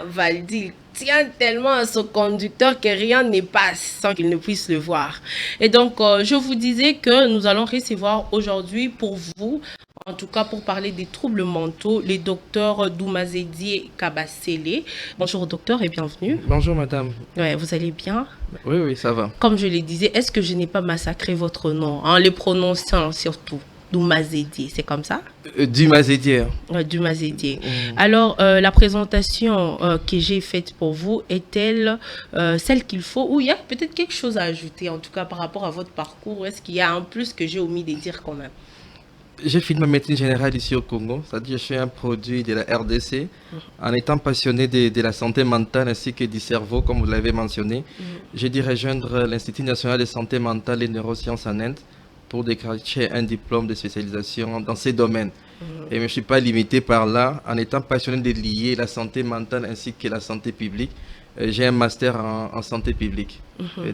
Valdi tient tellement à son conducteur que rien ne passe sans qu'il ne puisse le voir. Et donc, je vous disais que nous allons recevoir aujourd'hui pour vous, en tout cas pour parler des troubles mentaux, les docteurs Doumazédié Kabasele. Bonjour docteur et bienvenue. Bonjour madame. Ouais, vous allez bien? Oui, oui, ça va. Comme je le disais, est-ce que je n'ai pas massacré votre nom en le prononçant surtout? Doumazédié, c'est comme ça? Doumazédié. Doumazédié. Alors, la présentation que j'ai faite pour vous est-elle celle qu'il faut ou il y a peut-être quelque chose à ajouter, en tout cas par rapport à votre parcours? Est-ce qu'il y a un plus que j'ai omis de dire quand même? J'ai fini ma médecine générale ici au Congo, c'est-à-dire que je suis un produit de la RDC. En étant passionné de la santé mentale ainsi que du cerveau, comme vous l'avez mentionné, j'ai dû rejoindre l'Institut national de santé mentale et neurosciences en Inde pour décrocher un diplôme de spécialisation dans ces domaines. Et je ne suis pas limité par là. En étant passionné de lier la santé mentale ainsi que la santé publique, j'ai un master en santé publique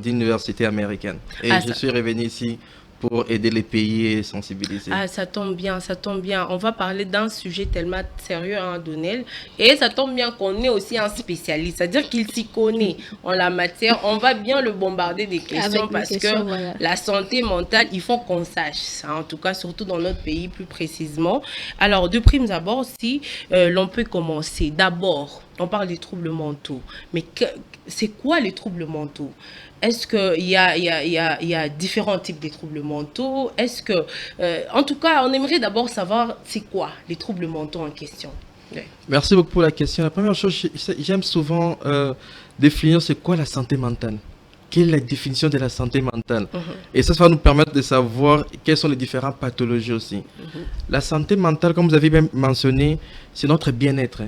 d'université américaine. Et je suis revenu ici pour aider les pays et sensibiliser. Ah, ça tombe bien, ça tombe bien. On va parler d'un sujet tellement sérieux, hein, Donnel. Et ça tombe bien qu'on est aussi un spécialiste, c'est-à-dire qu'il s'y connaît en la matière. On va bien le bombarder des questions parce que voilà, la santé mentale, il faut qu'on sache, hein, en tout cas, surtout dans notre pays plus précisément. Alors, de prime abord, si l'on peut commencer, d'abord, on parle des troubles mentaux. Mais c'est quoi les troubles mentaux? Est-ce qu'il y a différents types de troubles mentaux? Est-ce que, en tout cas, on aimerait d'abord savoir c'est quoi les troubles mentaux en question? Ouais. Merci beaucoup pour la question. La première chose, j'aime souvent définir c'est quoi la santé mentale. Quelle est la définition de la santé mentale? Et ça va nous permettre de savoir quelles sont les différentes pathologies aussi. La santé mentale, comme vous avez bien mentionné, c'est notre bien-être.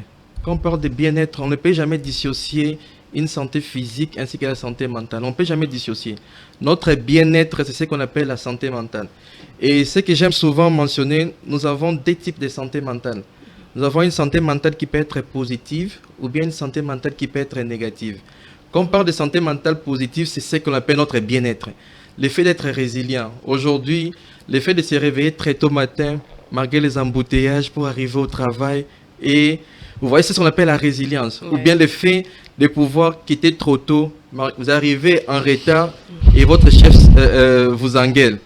Quand on parle de bien-être, on ne peut jamais dissocier une santé physique ainsi que la santé mentale. On ne peut jamais dissocier. Notre bien-être, c'est ce qu'on appelle la santé mentale. Et ce que j'aime souvent mentionner, nous avons deux types de santé mentale. Nous avons une santé mentale qui peut être positive ou bien une santé mentale qui peut être négative. Quand on parle de santé mentale positive, c'est ce qu'on appelle notre bien-être. Le fait d'être résilient. Aujourd'hui, le fait de se réveiller très tôt matin, malgré les embouteillages pour arriver au travail. Et vous voyez, c'est ce qu'on appelle la résilience. Ouais. Ou bien le fait de pouvoir quitter trop tôt. Vous arrivez en retard et votre chef vous engueule.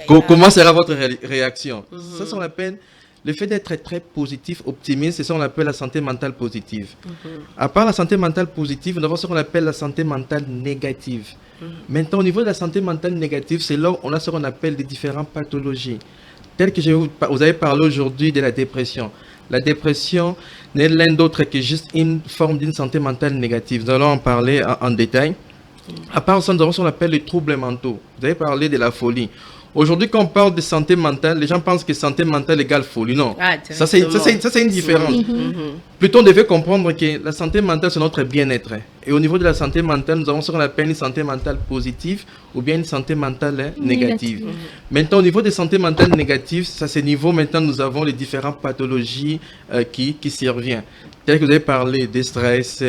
Comment sera votre réaction? Ça, c'est ce qu'on appelle le fait d'être très positif, optimiste. C'est ça qu'on appelle la santé mentale positive. À part la santé mentale positive, nous avons ce qu'on appelle la santé mentale négative. Maintenant, au niveau de la santé mentale négative, c'est là où on a ce qu'on appelle les différentes pathologies. Telles que vous avez parlé aujourd'hui de la dépression. La dépression n'est l'un d'autre que juste une forme d'une santé mentale négative. Nous allons en parler en détail. À part ça, nous avons ce qu'on appelle les troubles mentaux. Vous avez parlé de la folie. Aujourd'hui, quand on parle de santé mentale, les gens pensent que santé mentale égale folie. Non, ça c'est une différence. Plutôt, on devait comprendre que la santé mentale, c'est notre bien-être. Et au niveau de la santé mentale, nous avons ce qu'on appelle une santé mentale positive ou bien une santé mentale négative. Maintenant, au niveau des santé mentale négatives, à ce niveau, maintenant, nous avons les différentes pathologies qui surviennent. Tel que vous avez parlé des stress,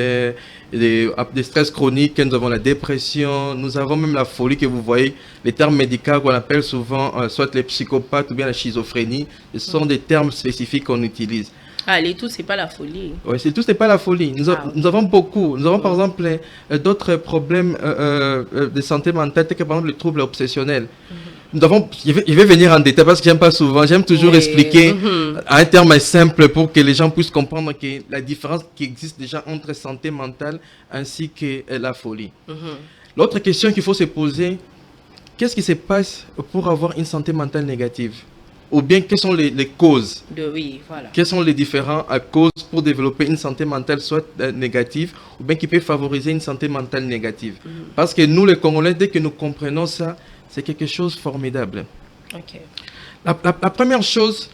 des stress chroniques, nous avons la dépression, nous avons même la folie que vous voyez, les termes médicaux qu'on appelle souvent soit les psychopathes ou bien la schizophrénie, ce sont des termes spécifiques qu'on utilise. Ah, les tout, c'est pas la folie. Oui, c'est tout, c'est pas la folie. Nous avons beaucoup. Nous avons par exemple d'autres problèmes de santé mentale, tels que par exemple les troubles obsessionnels. Nous avons, je vais venir en détail parce que j'aime pas souvent. J'aime toujours expliquer à un terme simple pour que les gens puissent comprendre que la différence qui existe déjà entre santé mentale ainsi que la folie. L'autre question qu'il faut se poser, qu'est-ce qui se passe pour avoir une santé mentale négative? Ou bien, quelles sont les causes? Voilà. Quelles sont les différentes causes pour développer une santé mentale soit négative ou bien qui peut favoriser une santé mentale négative? Parce que nous, les Congolais, dès que nous comprenons ça, c'est quelque chose de formidable. La première chose,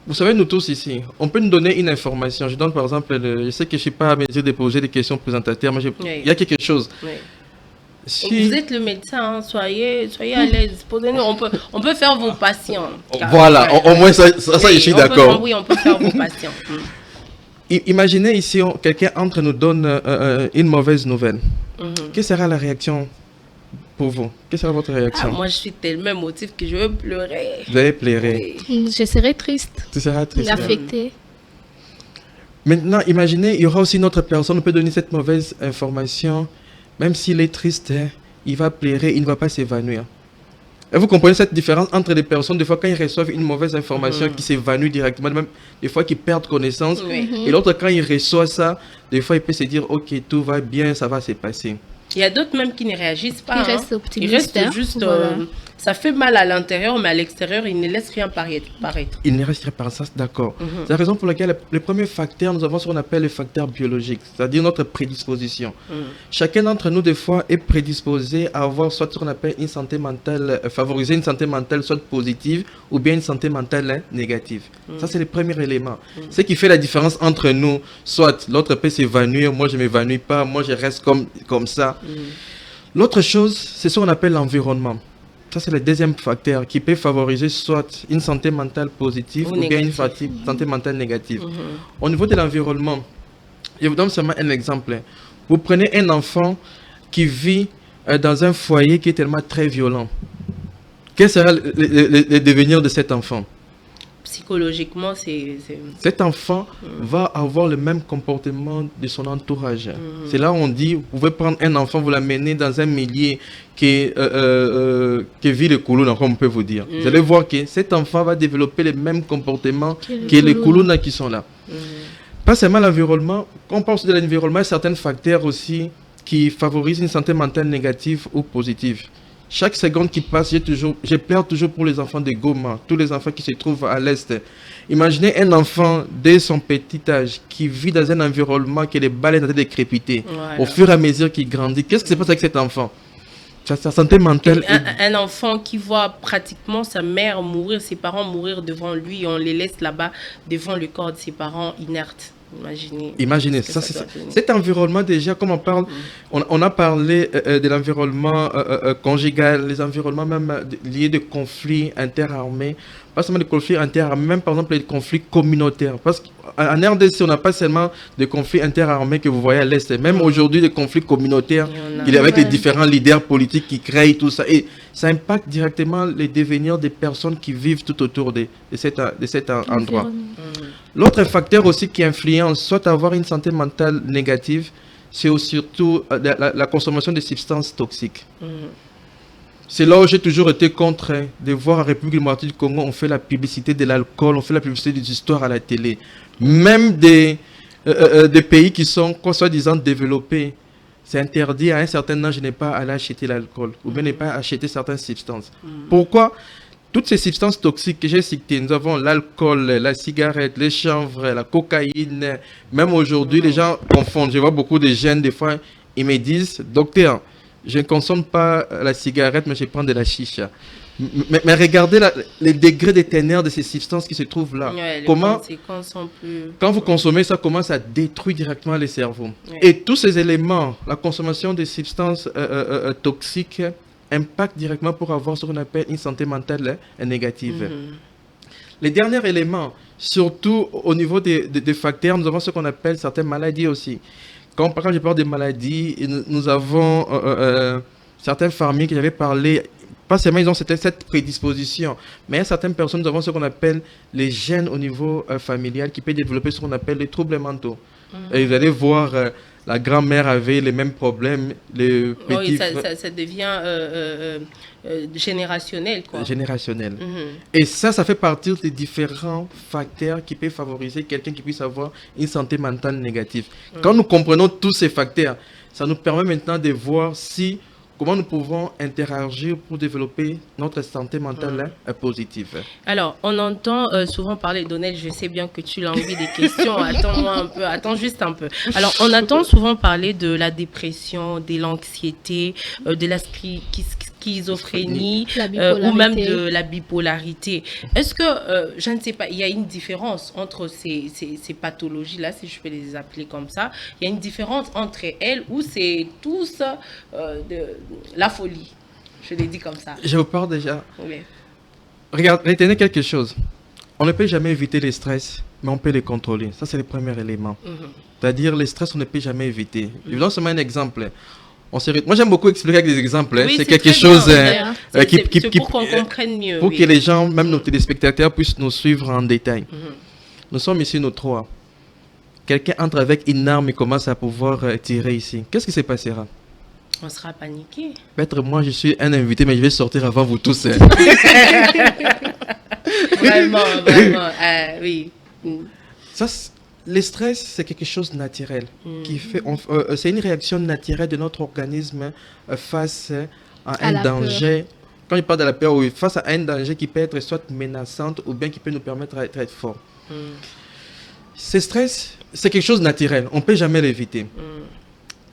vous savez, nous tous ici, on peut nous donner une information. Je donne par exemple, je sais que je ne suis pas à mesure de poser des questions présentateurs, mais il y a quelque chose. Si... Vous êtes le médecin, hein, soyez à l'aise. Posez-nous, on peut faire vos patients. Voilà, au moins ça je suis d'accord. Oui, on peut faire vos patients. Imaginez ici, quelqu'un entre nous donne une mauvaise nouvelle. Quelle sera la réaction pour vous? Quelle sera votre réaction? Moi, je suis tellement émotive que je veux pleurer. Vous allez pleurer. Je serai triste. Tu seras triste. Affectée. Maintenant, imaginez, il y aura aussi une autre personne, on peut donner cette mauvaise information, même s'il est triste, hein, il va pleurer, il ne va pas s'évanouir. Et vous comprenez cette différence entre les personnes, des fois quand ils reçoivent une mauvaise information, qui s'évanouit directement, même des fois qu'ils perdent connaissance, et l'autre quand il reçoit ça, des fois il peut se dire, ok, tout va bien, ça va se passer. Il y a d'autres même qui ne réagissent pas. Ils restent optimistes. Ils restent juste... Voilà. Ça fait mal à l'intérieur, mais à l'extérieur, ils ne laissent rien paraître. Il ne reste rien par ça, d'accord. C'est la raison pour laquelle le premier facteur, nous avons ce qu'on appelle le facteur biologique, c'est-à-dire notre prédisposition. Chacun d'entre nous, des fois, est prédisposé à avoir soit ce qu'on appelle une santé mentale, favoriser une santé mentale soit positive ou bien une santé mentale négative. Ça, c'est le premier élément. Ce qui fait la différence entre nous, soit l'autre peut s'évanouir, moi je ne m'évanouis pas, moi je reste comme ça. L'autre chose, c'est ce qu'on appelle l'environnement. Ça, c'est le deuxième facteur qui peut favoriser soit une santé mentale positive ou bien une santé mentale négative. Au niveau de l'environnement, je vous donne seulement un exemple. Vous prenez un enfant qui vit dans un foyer qui est tellement très violent. Quel sera le devenir de cet enfant? Psychologiquement, cet enfant va avoir le même comportement de son entourage. C'est là où on dit, vous pouvez prendre un enfant, vous l'amener dans un milieu qui vit le Koulouna, comme on peut vous dire. Vous allez voir que cet enfant va développer les mêmes comportements que les Koulouna qui sont là. Pas seulement l'environnement, quand on parle de l'environnement, il y a certains facteurs aussi qui favorisent une santé mentale négative ou positive. Chaque seconde qui passe, je pleure toujours pour les enfants de Goma, tous les enfants qui se trouvent à l'Est. Imaginez un enfant dès son petit âge qui vit dans un environnement que les balles sont en train de crépiter. Au fur et à mesure qu'il grandit, qu'est-ce qui se passe avec cet enfant? Sa santé mentale. Un enfant qui voit pratiquement sa mère mourir, ses parents mourir devant lui, on les laisse là-bas devant le corps de ses parents inertes. Imaginez. Cet environnement déjà, comme on parle, on a parlé de l'environnement conjugal, les environnements même liés de conflits interarmés, pas seulement des conflits interarmés, même par exemple les conflits communautaires. Parce qu'en RDC, on n'a pas seulement des conflits interarmés que vous voyez à l'Est, même aujourd'hui des conflits communautaires, il est avec les différents leaders politiques qui créent tout ça. Et ça impacte directement les devenirs des personnes qui vivent tout autour de cet endroit. L'autre facteur aussi qui influence soit avoir une santé mentale négative, c'est surtout la consommation de substances toxiques. C'est là où j'ai toujours été contre de voir en République démocratique du Congo, on fait la publicité de l'alcool, on fait la publicité des histoires à la télé. Même des pays qui sont, soi-disant, développés, c'est interdit à un certain âge de ne pas aller acheter l'alcool ou bien ne pas acheter certaines substances. Pourquoi? Toutes ces substances toxiques que j'ai citées, nous avons l'alcool, la cigarette, les chanvres, la cocaïne. Même aujourd'hui, les gens confondent. Je vois beaucoup de jeunes, des fois, ils me disent, docteur, je ne consomme pas la cigarette, mais je prends de la chicha. Mais regardez les degrés de ténèbres de ces substances qui se trouvent là. Quand vous consommez ça, comment ça détruit directement le cerveau. Et tous ces éléments, la consommation de substances toxiques, impact directement pour avoir ce qu'on appelle une santé mentale négative. Les derniers éléments, surtout au niveau des facteurs, nous avons ce qu'on appelle certaines maladies aussi. Quand je parle des maladies, nous avons certaines familles qui avaient parlé, pas seulement ils ont cette prédisposition, mais certaines personnes, nous avons ce qu'on appelle les gènes au niveau familial qui peuvent développer ce qu'on appelle les troubles mentaux. Et vous allez voir... la grand-mère avait les mêmes problèmes, les petits... Oui, ça devient générationnel, quoi. Générationnel. Et ça fait partie des différents facteurs qui peuvent favoriser quelqu'un qui puisse avoir une santé mentale négative. Quand nous comprenons tous ces facteurs, ça nous permet maintenant de voir comment nous pouvons interagir pour développer notre santé mentale positive. Alors, on entend souvent parler, Donnel, je sais bien que tu l'as envie des questions, attends-moi un peu, attends juste un peu. Alors, on entend souvent parler de la dépression, de l'anxiété, de la schizophrénie ou même de la bipolarité. Est-ce que, je ne sais pas, il y a une différence entre ces pathologies-là, si je peux les appeler comme ça, il y a une différence entre elles ou c'est tous de la folie? Je l'ai dit comme ça. Je vous parle déjà. Oui. Regarde, retenez quelque chose. On ne peut jamais éviter les stress, mais on peut les contrôler. Ça, c'est le premier élément. C'est-à-dire, les stress, on ne peut jamais éviter. Je vous donne seulement un exemple. Moi, j'aime beaucoup expliquer avec des exemples. Oui, c'est quelque chose pour qu'on comprenne mieux. Pour que les gens, même nos téléspectateurs, puissent nous suivre en détail. Nous sommes ici, nous trois. quelqu'un entre avec une arme et commence à pouvoir tirer ici, qu'est-ce qui se passera? On sera paniqué. Peut-être moi, je suis un invité, mais je vais sortir avant vous tous. Vraiment, oui. Ça, le stress, c'est quelque chose de naturel. Qui fait, c'est une réaction naturelle de notre organisme face à un danger. Quand je parle de la peur, oui, face à un danger qui peut être soit menaçante ou bien qui peut nous permettre d'être fort. Ce stress, c'est quelque chose de naturel. On ne peut jamais l'éviter.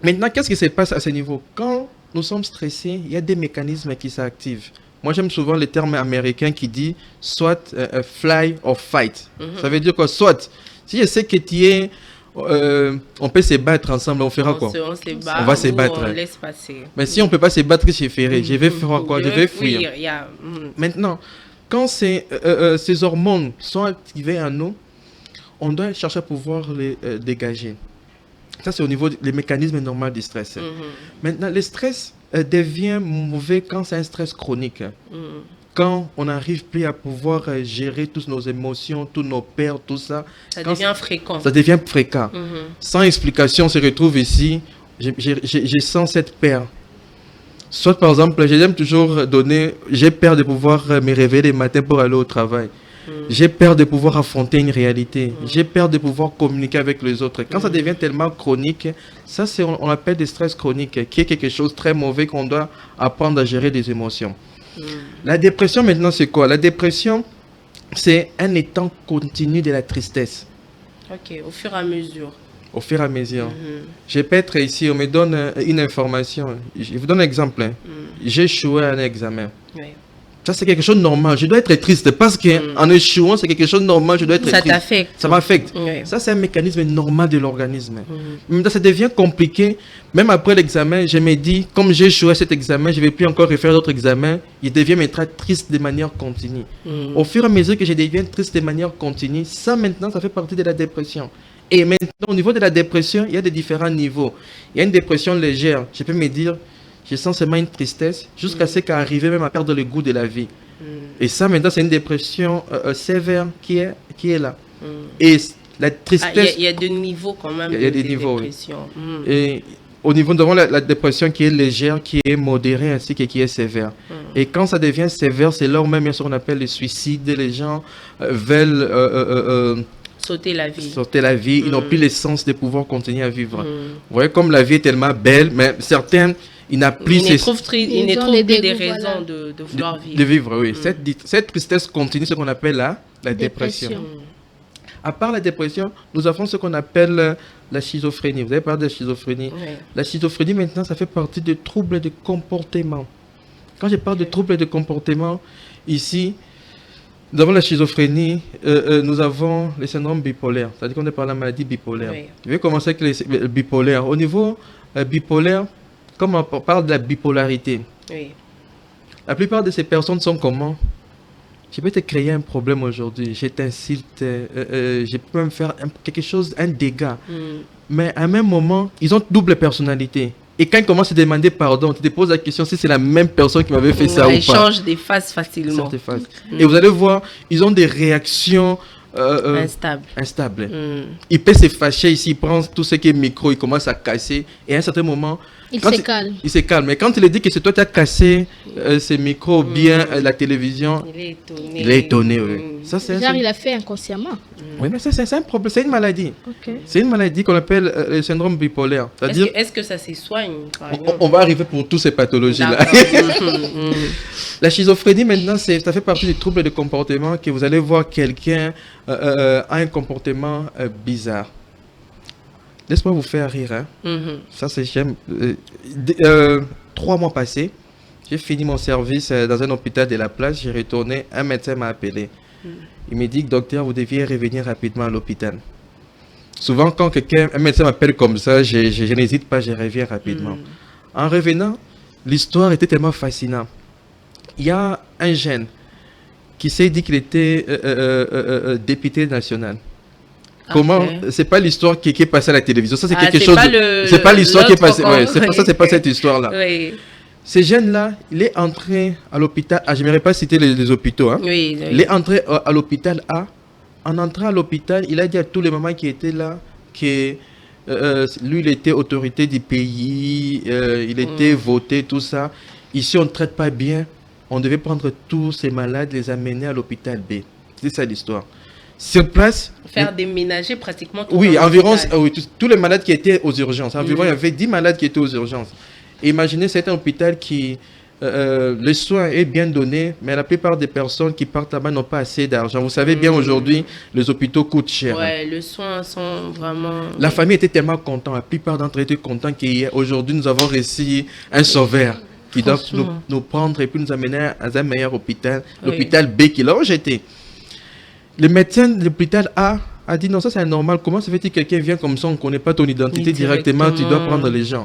Maintenant, qu'est-ce qui se passe à ce niveau? Quand nous sommes stressés, il y a des mécanismes qui s'activent. Moi, j'aime souvent le terme américain qui dit soit fly or fight. Ça veut dire quoi? Soit, si je sais que tu es, on peut se battre ensemble, on fera quoi? On va se battre. On laisse passer. Mais si on ne peut pas se battre, je ferai. Je vais faire quoi? Je vais fuir. Maintenant, quand ces hormones sont activées en nous, on doit chercher à pouvoir les dégager. Ça, c'est au niveau des mécanismes normaux du stress. Maintenant, le stress devient mauvais quand c'est un stress chronique. Quand on n'arrive plus à pouvoir gérer toutes nos émotions, tous nos peurs, tout ça. Ça devient fréquent. Ça devient fréquent. Sans explication, on se retrouve ici. Je sens cette peur. Soit, par exemple, j'aime toujours donner, j'ai peur de pouvoir me réveiller le matin pour aller au travail. J'ai peur de pouvoir affronter une réalité. J'ai peur de pouvoir communiquer avec les autres. Quand ça devient tellement chronique, ça, on appelle des stress chroniques, qui est quelque chose de très mauvais qu'on doit apprendre à gérer des émotions. La dépression, maintenant, c'est quoi? La dépression, c'est un état continu de la tristesse. Ok, au fur et à mesure. Au fur et à mesure. Je peux être ici, on me donne une information. Je vous donne un exemple. J'ai échoué à un examen. Oui. Ça, c'est quelque chose de normal. Je dois être triste parce qu'en échouant, c'est quelque chose de normal. Je dois être triste. Ça t'affecte. Ça m'affecte. Oui. Ça, c'est un mécanisme normal de l'organisme. Mais ça devient compliqué. Même après l'examen, je me dis, comme j'ai échoué à cet examen, je ne vais plus encore refaire d'autres examens. Il devient maintenant triste de manière continue. Au fur et à mesure que je deviens triste de manière continue, ça maintenant, ça fait partie de la dépression. Et maintenant, au niveau de la dépression, il y a des différents niveaux. Il y a une dépression légère. Je peux me dire, je sens seulement une tristesse jusqu'à ce qu'arriver même à perdre le goût de la vie. Et ça, maintenant, c'est une dépression sévère qui est là. Et la tristesse... Il y a des niveaux quand même. Il y a des niveaux, dépression. Oui. Et au niveau devant la dépression qui est légère, qui est modérée, ainsi que qui est sévère. Et quand ça devient sévère, c'est là où même il y a ce qu'on appelle le suicide. Les gens veulent... sauter la vie. Sauter la vie. Ils n'ont plus l'essence de pouvoir continuer à vivre. Vous voyez, comme la vie est tellement belle, mais certains... Ils ne trouvent plus des raisons de vouloir vivre. De vivre, oui. Cette tristesse continue, ce qu'on appelle la dépression. À part la dépression, nous avons ce qu'on appelle la schizophrénie. Vous avez parlé de la schizophrénie. Oui. La schizophrénie, maintenant, ça fait partie des troubles de comportement. Quand je parle de troubles de comportement, ici, nous avons la schizophrénie, nous avons le syndrome bipolaire. C'est-à-dire qu'on est par la maladie bipolaire. Oui. Je vais commencer avec le bipolaire. Au niveau bipolaire, comme on parle de la bipolarité, la plupart de ces personnes sont comment? Je peux te créer un problème aujourd'hui, je t'insulte, je peux me faire quelque chose, un dégât. Mais à un même moment, ils ont double personnalité. Et quand ils commencent à demander pardon, tu te poses la question si c'est la même personne qui m'avait fait ça ou pas. Ils changent des faces facilement. Et vous allez voir, ils ont des réactions instables. Il peut se fâcher ici, il prend tout ce qui est micro, il commence à casser. Et à un certain moment, il se calme. Mais quand il dit que c'est toi qui as cassé ces micros, bien la télévision, il est étonné. Oui. Ça, il a fait inconsciemment. Oui, mais c'est un problème, c'est une maladie. C'est une maladie qu'on appelle le syndrome bipolaire. Est-ce que ça se soigne? On va arriver pour toutes ces pathologies-là. La schizophrénie, maintenant, ça fait partie des troubles de comportement que vous allez voir quelqu'un a un comportement bizarre. Laisse-moi vous faire rire. Ça, c'est j'aime. 3 mois passés, j'ai fini mon service dans un hôpital de la place. J'ai retourné, un médecin m'a appelé. Il me dit, docteur, vous deviez revenir rapidement à l'hôpital. Souvent, quand un médecin m'appelle comme ça, je n'hésite pas, je reviens rapidement. En revenant, l'histoire était tellement fascinante. Il y a un jeune qui s'est dit qu'il était député national. Comment? C'est pas l'histoire qui est passée à la télévision. Ça, c'est quelque chose. C'est pas l'histoire qui est passée. Ouais, c'est pas cette histoire-là. Oui. Ce jeune-là, il est entré à l'hôpital. Je n'aimerais pas citer les hôpitaux. Hein. Il est entré à l'hôpital A. En entrant à l'hôpital, il a dit à tous les mamans qui étaient là que lui, il était autorité du pays, il était voté, tout ça. Ici, on ne traite pas bien. On devait prendre tous ces malades, les amener à l'hôpital B. C'est ça l'histoire. Sur place... Faire déménager pratiquement tout oui, environ tous les malades qui étaient aux urgences. Environ, il y avait 10 malades qui étaient aux urgences. Et imaginez, c'est un hôpital qui... le soin est bien donné, mais la plupart des personnes qui partent là-bas n'ont pas assez d'argent. Vous savez bien, aujourd'hui, les hôpitaux coûtent cher. Ouais, les soins sont vraiment... La famille était tellement contente, la plupart d'entre eux étaient contents qu'aujourd'hui, nous avons réussi un sauveur qui doit nous prendre et puis nous amener à un meilleur hôpital, l'hôpital B qui l'a rejeté. Le médecin de l'hôpital A a dit non, ça c'est normal. Comment ça fait-il que quelqu'un vient comme ça, on ne connaît pas ton identité directement, tu dois prendre les gens.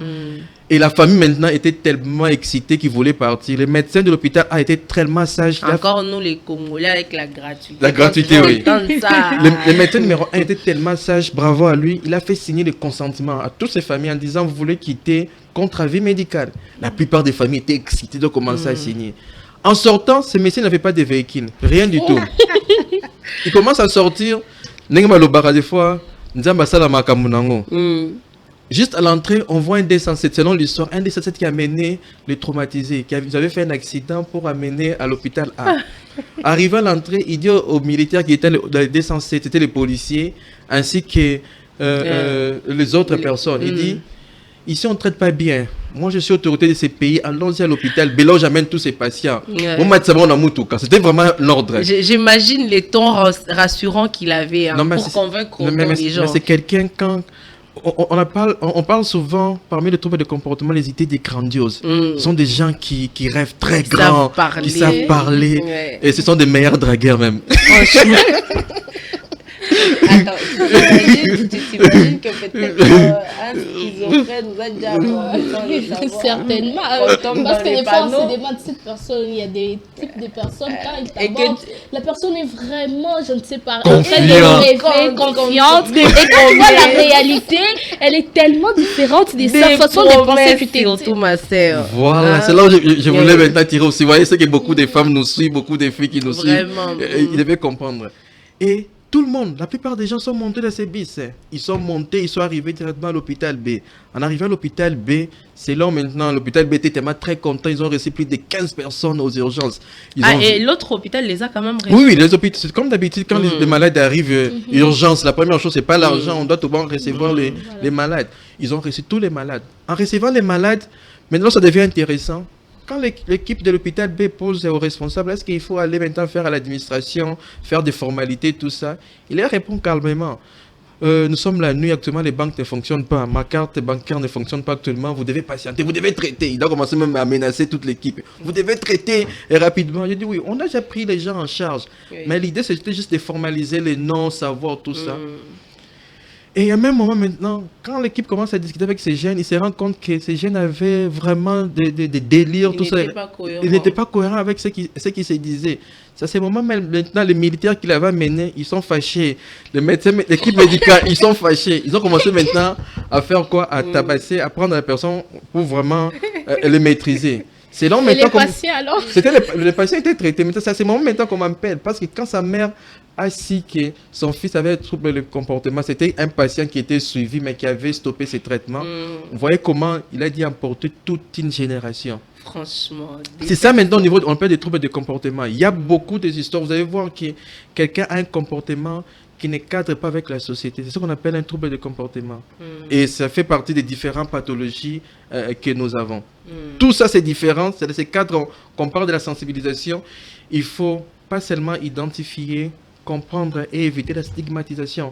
Et la famille maintenant était tellement excitée qu'ils voulaient partir. Le médecin de l'hôpital A été tellement sage. Encore nous les Congolais avec la gratuité. La gratuité, oui. Ça. Le médecin numéro 1 était tellement sage, bravo à lui. Il a fait signer le consentement à toutes ces familles en disant vous voulez quitter contre avis médical. La plupart des familles étaient excitées de commencer à signer. En sortant, ce médecin n'avait pas de véhicule, rien du tout. Il commence à sortir. Des fois, juste à l'entrée, on voit un D107. Selon l'histoire, un D107 qui a amené les traumatisés, qui avait fait un accident pour amener à l'hôpital A. Arrivé à l'entrée, il dit aux militaires qui étaient dans le D107, c'était les policiers, ainsi que les autres personnes. Il dit, ici on ne traite pas bien. Moi, je suis autorité de ces pays. Allons-y à l'hôpital. Bélo, j'amène tous ces patients. C'était vraiment l'ordre. J'imagine les tons rassurants qu'il avait pour convaincre les gens. Mais c'est quelqu'un quand... On parle souvent, parmi les troubles de comportement, les idées des grandioses. Ce sont des gens qui rêvent très grand, qui savent parler. Ouais. Et ce sont des meilleurs dragueurs même. Franchement. Attends, tu t'imagines que peut-être un schizophrène nous a déjà certainement. Parce que des fois, on se demande cette personne, il y a des types de personnes, quand ils t'abordent, la personne est vraiment, je ne sais pas, en train de rêver, confiante. Et quand tu vois la réalité, elle est tellement différente de sa façon de penser. Surtout ma sœur. Voilà, c'est là où je voulais maintenant tirer aussi. Vous voyez, c'est que beaucoup de femmes nous suivent, beaucoup de filles qui nous suivent. Ils devaient comprendre. Et tout le monde, la plupart des gens sont montés dans ces bis. Ils sont montés, ils sont arrivés directement à l'hôpital B. En arrivant à l'hôpital B, c'est là maintenant, l'hôpital B était tellement très content. Ils ont reçu plus de 15 personnes aux urgences. Et l'autre hôpital les a quand même reçus. Oui, les hôpitaux, c'est comme d'habitude, quand les malades arrivent, urgence, la première chose, c'est pas l'argent, on doit tout le monde recevoir les malades. Ils ont reçu tous les malades. En recevant les malades, maintenant ça devient intéressant. Quand l'équipe de l'hôpital B pose aux responsables, est-ce qu'il faut aller maintenant faire à l'administration, faire des formalités, tout ça? Il leur répond calmement. Nous sommes la nuit, actuellement les banques ne fonctionnent pas. Ma carte bancaire ne fonctionne pas actuellement. Vous devez patienter, vous devez traiter. Il a commencé même à menacer toute l'équipe. Vous devez traiter rapidement. J'ai dit oui, on a déjà pris les gens en charge. Oui. Mais l'idée c'était juste de formaliser les noms, savoir tout ça. Et à un même moment maintenant, quand l'équipe commence à discuter avec ces jeunes, ils se rendent compte que ces jeunes avaient vraiment des délires, tout ça. Ils n'étaient pas cohérents avec ce qui se disait. C'est à ce moment maintenant, les militaires qui l'avaient mené, ils sont fâchés. Les médecins, l'équipe médicale, ils sont fâchés. Ils ont commencé maintenant à faire quoi? À tabasser, à prendre la personne pour vraiment les maîtriser. C'est là maintenant les patients alors les patients étaient traités. C'est à ce moment maintenant qu'on m'appelle. Parce que quand sa mère a su que son fils avait un trouble de comportement, c'était un patient qui était suivi mais qui avait stoppé ses traitements. Vous voyez comment il a dit emporter toute une génération. Franchement. C'est ça maintenant au niveau, on parle des troubles de comportement. Il y a beaucoup d'histoires. Vous allez voir que quelqu'un a un comportement qui ne cadre pas avec la société. C'est ce qu'on appelle un trouble de comportement. Et ça fait partie des différentes pathologies que nous avons. Tout ça, c'est différent. C'est dans ces cadres qu'on parle de la sensibilisation. Il faut pas seulement identifier, comprendre et éviter la stigmatisation.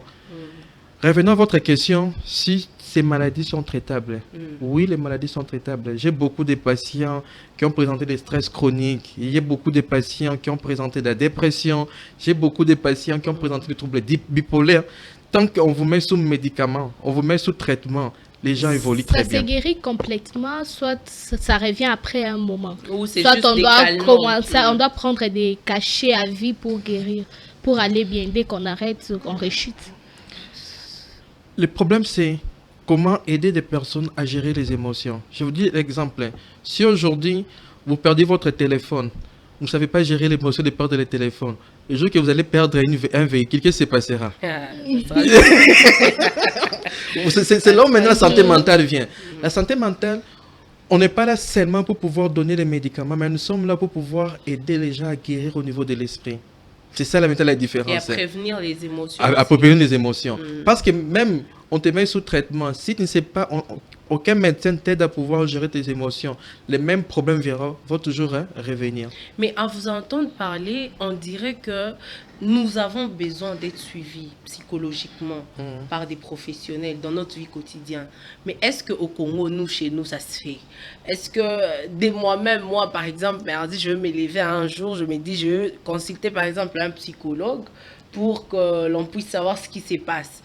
Revenons à votre question, si ces maladies sont traitables. Oui, les maladies sont traitables. J'ai beaucoup de patients qui ont présenté des stress chroniques. J'ai beaucoup de patients qui ont présenté de la dépression. J'ai beaucoup de patients qui ont présenté des troubles bipolaires. Tant qu'on vous met sous médicaments, on vous met sous traitement, les gens évoluent très bien. Ça se guérit complètement, soit ça revient après un moment. Soit on doit commencer, on doit prendre des cachets à vie pour guérir, pour aller bien. Dès qu'on arrête, on rechute. Le problème, c'est comment aider des personnes à gérer les émotions. Je vous dis l'exemple. Si aujourd'hui, vous perdez votre téléphone, vous ne savez pas gérer l'émotion de perdre le téléphone. Le jour que vous allez perdre un véhicule, qu'est-ce qui se passera? C'est là où maintenant la santé mentale vient. La santé mentale, on n'est pas là seulement pour pouvoir donner les médicaments, mais nous sommes là pour pouvoir aider les gens à guérir au niveau de l'esprit. C'est ça la différence. Et à prévenir les émotions. À prévenir les émotions. Parce que même, on te met sous traitement. Si tu ne sais pas, aucun médecin t'aide à pouvoir gérer tes émotions. Les mêmes problèmes vont toujours revenir. Mais à vous entendre parler, on dirait que nous avons besoin d'être suivis psychologiquement par des professionnels dans notre vie quotidienne. Mais est-ce qu'au Congo, chez nous, ça se fait? Est-ce que moi, par exemple, je vais me lever un jour, je me dis, je vais consulter par exemple un psychologue pour que l'on puisse savoir ce qui se passe?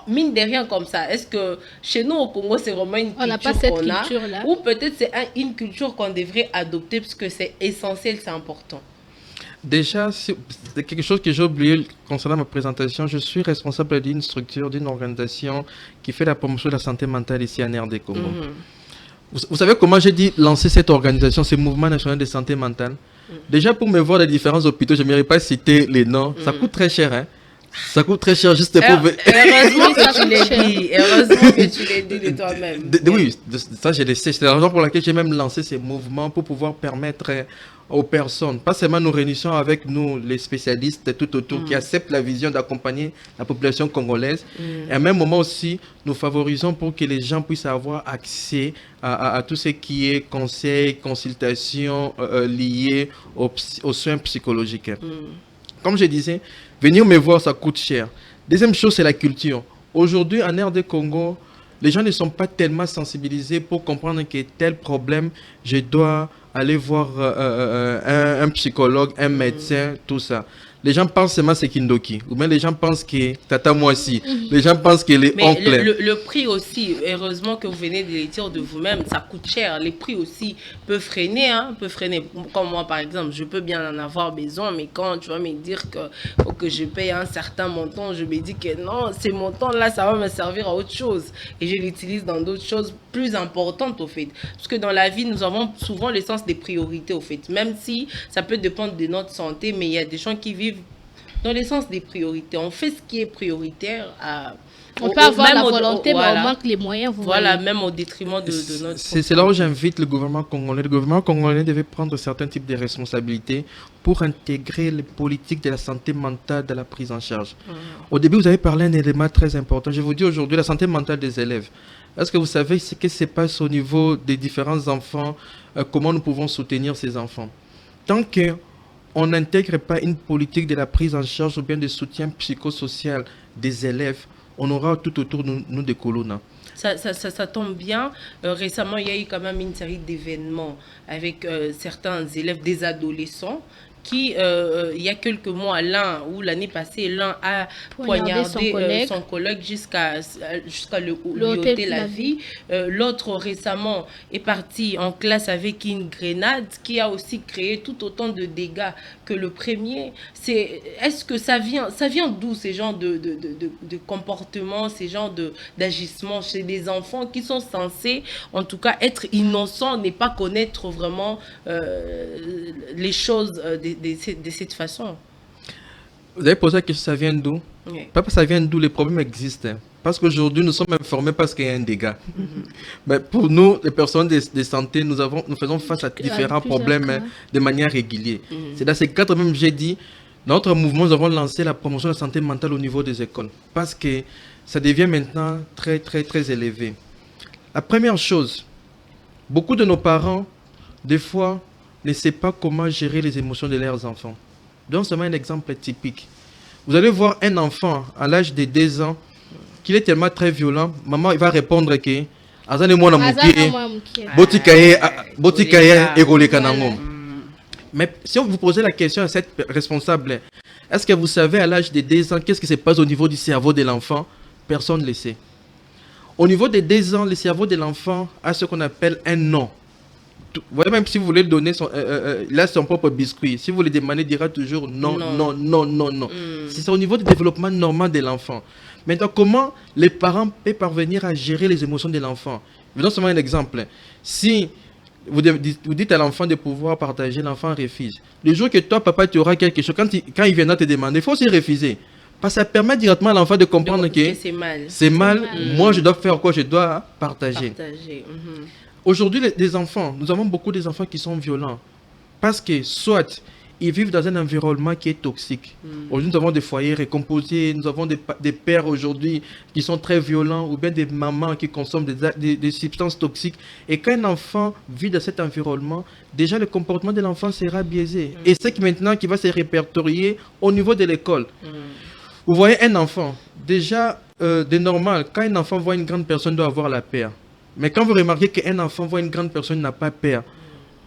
Mine de rien comme ça, est-ce que chez nous au Congo c'est vraiment une culture qu'on a, ou peut-être c'est une culture qu'on devrait adopter parce que c'est essentiel, c'est important? Déjà, c'est quelque chose que j'ai oublié concernant ma présentation. Je suis responsable d'une structure, d'une organisation qui fait la promotion de la santé mentale ici en RD Congo. Vous savez comment j'ai dit lancer cette organisation, ce mouvement national de santé mentale? Déjà, pour me voir les différents hôpitaux, je n'aimerais pas citer les noms, ça coûte très cher, hein? Ça coûte très cher juste pour... Heureusement que tu l'as dit. Heureusement que tu l'as dit de toi-même. Oui, ça je le sais. C'est la raison pour laquelle j'ai même lancé ces mouvements pour pouvoir permettre aux personnes, pas seulement nous réunissons avec nous, les spécialistes tout autour, qui acceptent la vision d'accompagner la population congolaise. Et à même moment aussi, nous favorisons pour que les gens puissent avoir accès à tout ce qui est conseils, consultations liées aux soins psychologiques. Comme je disais, venir me voir, ça coûte cher. Deuxième chose, c'est la culture. Aujourd'hui, en RD Congo, les gens ne sont pas tellement sensibilisés pour comprendre que tel problème, je dois aller voir un psychologue, un médecin, tout ça. Les gens pensent seulement c'est Kindoki. Ou bien les gens pensent que Tata Moissi. Les gens pensent que les oncles. Le prix aussi, heureusement que vous venez de le dire de vous-même, ça coûte cher. Les prix aussi peuvent freiner. Comme moi, par exemple, je peux bien en avoir besoin, mais quand tu vas me dire qu'il faut que je paye un certain montant, je me dis que non, ces montants-là, ça va me servir à autre chose. Et je l'utilise dans d'autres choses plus importantes, au fait. Parce que dans la vie, nous avons souvent le sens des priorités, au fait. Même si ça peut dépendre de notre santé, mais il y a des gens qui vivent dans le sens des priorités. On fait ce qui est prioritaire. On peut avoir la volonté, mais on manque les moyens. Même au détriment de notre... C'est là où j'invite le gouvernement congolais. Le gouvernement congolais devait prendre certains types de responsabilités pour intégrer les politiques de la santé mentale dans la prise en charge. Au début, vous avez parlé d'un élément très important. Je vous dis aujourd'hui, la santé mentale des élèves. Est-ce que vous savez ce qui se passe au niveau des différents enfants? Comment nous pouvons soutenir ces enfants? Tant qu'on n'intègre pas une politique de la prise en charge ou bien de soutien psychosocial des élèves, on aura tout autour de nous des colonnes. Ça tombe bien. Récemment, il y a eu quand même une série d'événements avec certains élèves, des adolescents, qui, il y a quelques mois, l'année passée, l'un a poignardé son collègue jusqu'à lui ôter la vie. L'autre, récemment, est parti en classe avec une grenade qui a aussi créé tout autant de dégâts que le premier. Est-ce que ça vient d'où, ces genres de comportements, ces genres d'agissements chez des enfants qui sont censés, en tout cas, être innocents, ne pas connaître vraiment les choses de cette façon? Vous avez posé la question, ça vient d'où? Oui. Pas parce que ça vient d'où, les problèmes existent. Parce qu'aujourd'hui, nous sommes informés parce qu'il y a un dégât. Mais pour nous, les personnes de santé, nous faisons face à différents problèmes de manière régulière. C'est dans ces quatre mêmes, j'ai dit, dans notre mouvement, nous avons lancé la promotion de la santé mentale au niveau des écoles. Parce que ça devient maintenant très, très, très élevé. La première chose, beaucoup de nos parents, des fois, ne savent pas comment gérer les émotions de leurs enfants. Donc, seulement un exemple typique. Vous allez voir un enfant à l'âge de 2 ans qu'il est tellement très violent. Maman, il va répondre que mais si on vous posez la question à cette responsable, est-ce que vous savez à l'âge de 2 ans qu'est-ce qui se passe au niveau du cerveau de l'enfant? Personne ne le sait. Au niveau des 2 ans, le cerveau de l'enfant a ce qu'on appelle un nom. Voilà, même si vous voulez donner son propre biscuit, si vous le demandez, il dira toujours non, non, non, non, non. C'est au niveau du développement normal de l'enfant. Maintenant, comment les parents peuvent parvenir à gérer les émotions de l'enfant? Je vous donne seulement un exemple. Si vous dites à l'enfant de pouvoir partager, l'enfant refuse. Le jour que toi, papa, tu auras quelque chose, quand il viendra te demander, il faut aussi refuser. Parce que ça permet directement à l'enfant de comprendre que c'est mal. Moi, je dois faire quoi? Je dois partager. Aujourd'hui, les enfants, nous avons beaucoup d'enfants qui sont violents. Parce que soit ils vivent dans un environnement qui est toxique. Aujourd'hui, nous avons des foyers recomposés, nous avons des pères aujourd'hui qui sont très violents, ou bien des mamans qui consomment des substances toxiques. Et quand un enfant vit dans cet environnement, déjà le comportement de l'enfant sera biaisé. Et c'est maintenant qui va se répertorier au niveau de l'école. Vous voyez un enfant, déjà de normal, quand un enfant voit une grande personne, il doit avoir la peur. Mais quand vous remarquez qu'un enfant voit une grande personne, il n'a pas peur,